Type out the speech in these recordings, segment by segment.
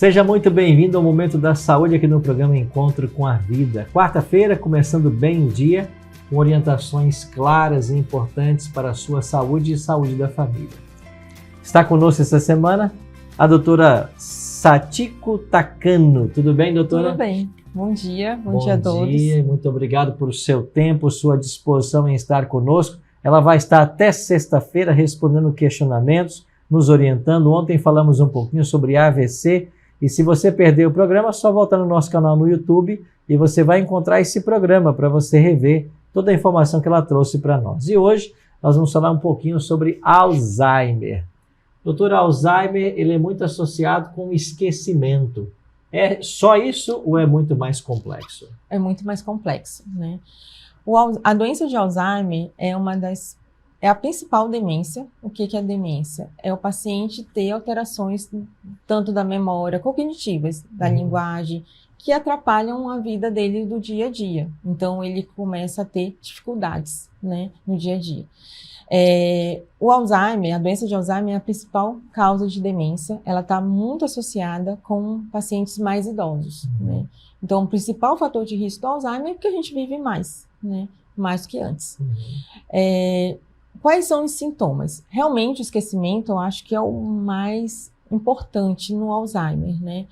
Seja muito bem-vindo ao Momento da Saúde aqui no programa Encontro com a Vida. Quarta-feira, começando bem o dia, com orientações claras e importantes para a sua saúde e saúde da família. Está conosco essa semana a doutora Satiko Takano. Tudo bem, doutora? Tudo bem. Bom dia a todos. Bom dia, muito obrigado por seu tempo, sua disposição em estar conosco. Ela vai estar até sexta-feira respondendo questionamentos, nos orientando. Ontem falamos um pouquinho sobre AVC. E se você perdeu o programa, é só voltar no nosso canal no YouTube e você vai encontrar esse programa para você rever toda a informação que ela trouxe para nós. E hoje nós vamos falar um pouquinho sobre Alzheimer. Doutor, Alzheimer, ele é muito associado com esquecimento. É só isso ou é muito mais complexo? É muito mais complexo, né? A doença de Alzheimer é a principal demência. O que é a demência? É o paciente ter alterações tanto da memória, cognitivas, da linguagem, que atrapalham a vida dele do dia a dia. Então, ele começa a ter dificuldades, né, no dia a dia. O Alzheimer, a doença de Alzheimer é a principal causa de demência. Ela está muito associada com pacientes mais idosos, né? Então, o principal fator de risco do Alzheimer é que a gente vive mais, né, mais do que antes. Quais são os sintomas? Realmente o esquecimento eu acho que é o mais importante no Alzheimer, né?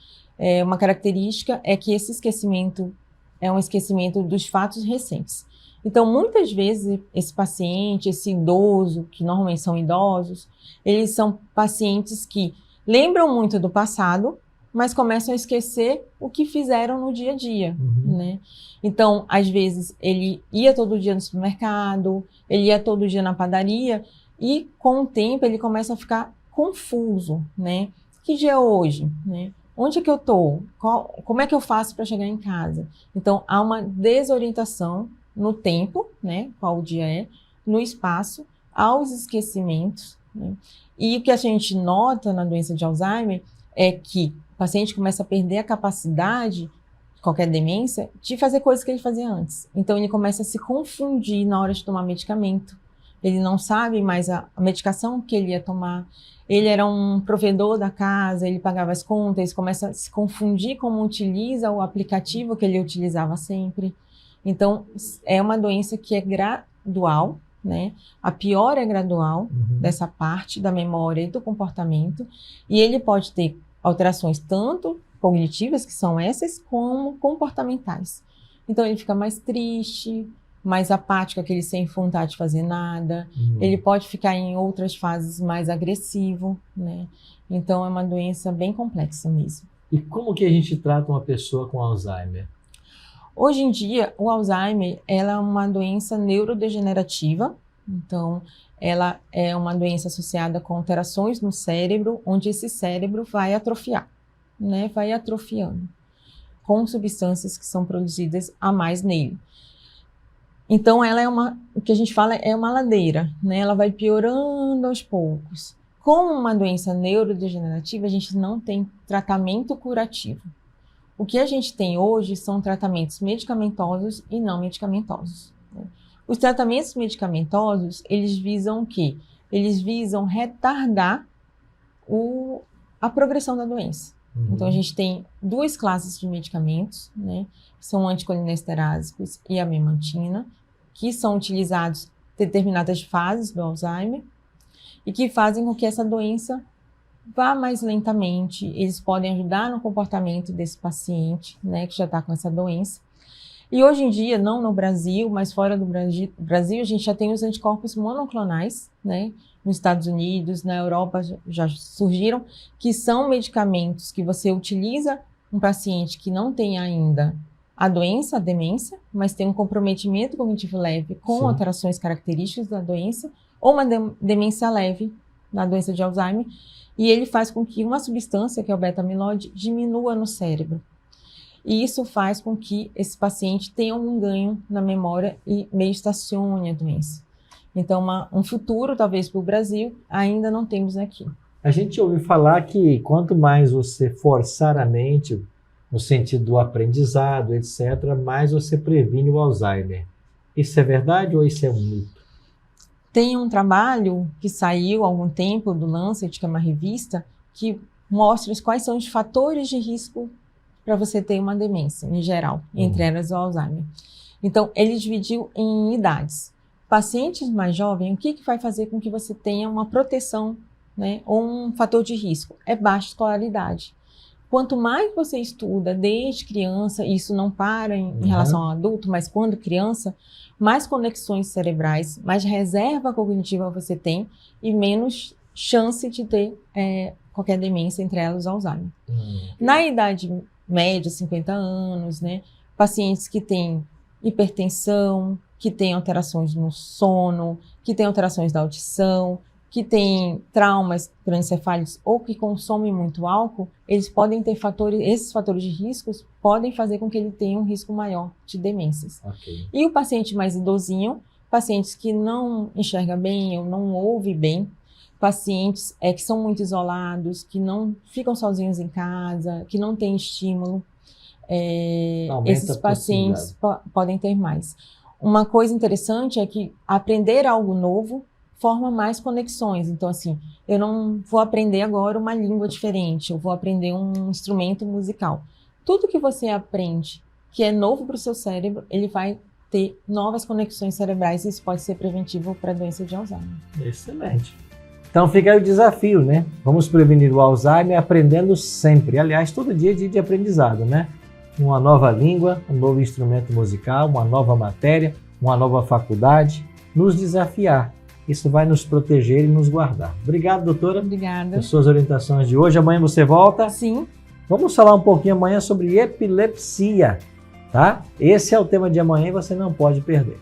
Uma característica é que esse esquecimento é um esquecimento dos fatos recentes. Então, muitas vezes, esse paciente, esse idoso, que normalmente são idosos, eles são pacientes que lembram muito do passado, mas começam a esquecer o que fizeram no dia a dia, né? Então, às vezes, ele ia todo dia no supermercado, ele ia todo dia na padaria, e com o tempo ele começa a ficar confuso, né? Que dia é hoje, né? Onde é que eu tô? Como é que eu faço para chegar em casa? Então, há uma desorientação no tempo, né? Qual o dia é, no espaço, aos esquecimentos, né? E o que a gente nota na doença de Alzheimer é que o paciente começa a perder a capacidade, qualquer demência, de fazer coisas que ele fazia antes. Então, ele começa a se confundir na hora de tomar medicamento. Ele não sabe mais a medicação que ele ia tomar. Ele era um provedor da casa, ele pagava as contas, ele começa a se confundir como utiliza o aplicativo que ele utilizava sempre. Então, é uma doença que é gradual, né? A piora é gradual dessa parte da memória e do comportamento. E ele pode ter alterações tanto cognitivas, que são essas, como comportamentais. Então, ele fica mais triste, mais apático, aquele sem vontade de fazer nada. Ele pode ficar em outras fases mais agressivo, né? Então, é uma doença bem complexa mesmo. E como que a gente trata uma pessoa com Alzheimer? Hoje em dia, o Alzheimer, ela é uma doença neurodegenerativa. Então, ela é uma doença associada com alterações no cérebro, onde esse cérebro vai atrofiar, né? Vai atrofiando, com substâncias que são produzidas a mais nele. Então, ela é o que a gente fala é uma ladeira, né? Ela vai piorando aos poucos. Como uma doença neurodegenerativa, a gente não tem tratamento curativo. O que a gente tem hoje são tratamentos medicamentosos e não medicamentosos. Os tratamentos medicamentosos, eles visam o quê? Eles visam retardar a progressão da doença. Então, a gente tem duas classes de medicamentos, né? São anticolinesterásicos e a memantina, que são utilizados em determinadas fases do Alzheimer e que fazem com que essa doença vá mais lentamente. Eles podem ajudar no comportamento desse paciente, né, que já está com essa doença. E hoje em dia, não no Brasil, mas fora do Brasil, a gente já tem os anticorpos monoclonais, né? Nos Estados Unidos, na Europa já surgiram, que são medicamentos que você utiliza um paciente que não tem ainda a doença, a demência, mas tem um comprometimento cognitivo leve com alterações características da doença, ou uma demência leve na doença de Alzheimer, e ele faz com que uma substância, que é o beta-amiloide, diminua no cérebro. E isso faz com que esse paciente tenha um ganho na memória e meio estacione a doença. Então, um futuro, talvez, para o Brasil, ainda não temos aqui. A gente ouviu falar que quanto mais você forçar a mente, no sentido do aprendizado, etc., mais você previne o Alzheimer. Isso é verdade ou isso é um mito? Tem um trabalho que saiu há algum tempo do Lancet, que é uma revista, que mostra quais são os fatores de risco para você ter uma demência, em geral, entre elas o Alzheimer. Então, ele dividiu em idades. Pacientes mais jovens, o que vai fazer com que você tenha uma proteção, né, ou um fator de risco? É baixa escolaridade. Quanto mais você estuda desde criança, e isso não para em relação ao adulto, mas quando criança, mais conexões cerebrais, mais reserva cognitiva você tem e menos chance de ter qualquer demência, entre elas o Alzheimer. Na idade média, 50 anos, né, pacientes que têm hipertensão, que têm alterações no sono, que têm alterações da audição, que têm traumas cranioencefálicos ou que consomem muito álcool, eles podem ter esses fatores de riscos podem fazer com que ele tenha um risco maior de demências. Okay. E o paciente mais idosinho, pacientes que não enxerga bem ou não ouve bem, pacientes que são muito isolados, que não ficam sozinhos em casa, que não têm estímulo, esses pacientes podem ter mais. Uma coisa interessante é que aprender algo novo forma mais conexões. Então, assim, eu não vou aprender agora uma língua diferente, eu vou aprender um instrumento musical. Tudo que você aprende que é novo para o seu cérebro, ele vai ter novas conexões cerebrais e isso pode ser preventivo para a doença de Alzheimer. Excelente. Então fica aí o desafio, né? Vamos prevenir o Alzheimer aprendendo sempre. Aliás, todo dia é dia de aprendizado, né? Uma nova língua, um novo instrumento musical, uma nova matéria, uma nova faculdade, nos desafiar. Isso vai nos proteger e nos guardar. Obrigado, doutora. Obrigada. Por suas orientações de hoje. Amanhã você volta? Sim. Vamos falar um pouquinho amanhã sobre epilepsia, tá? Esse é o tema de amanhã e você não pode perder.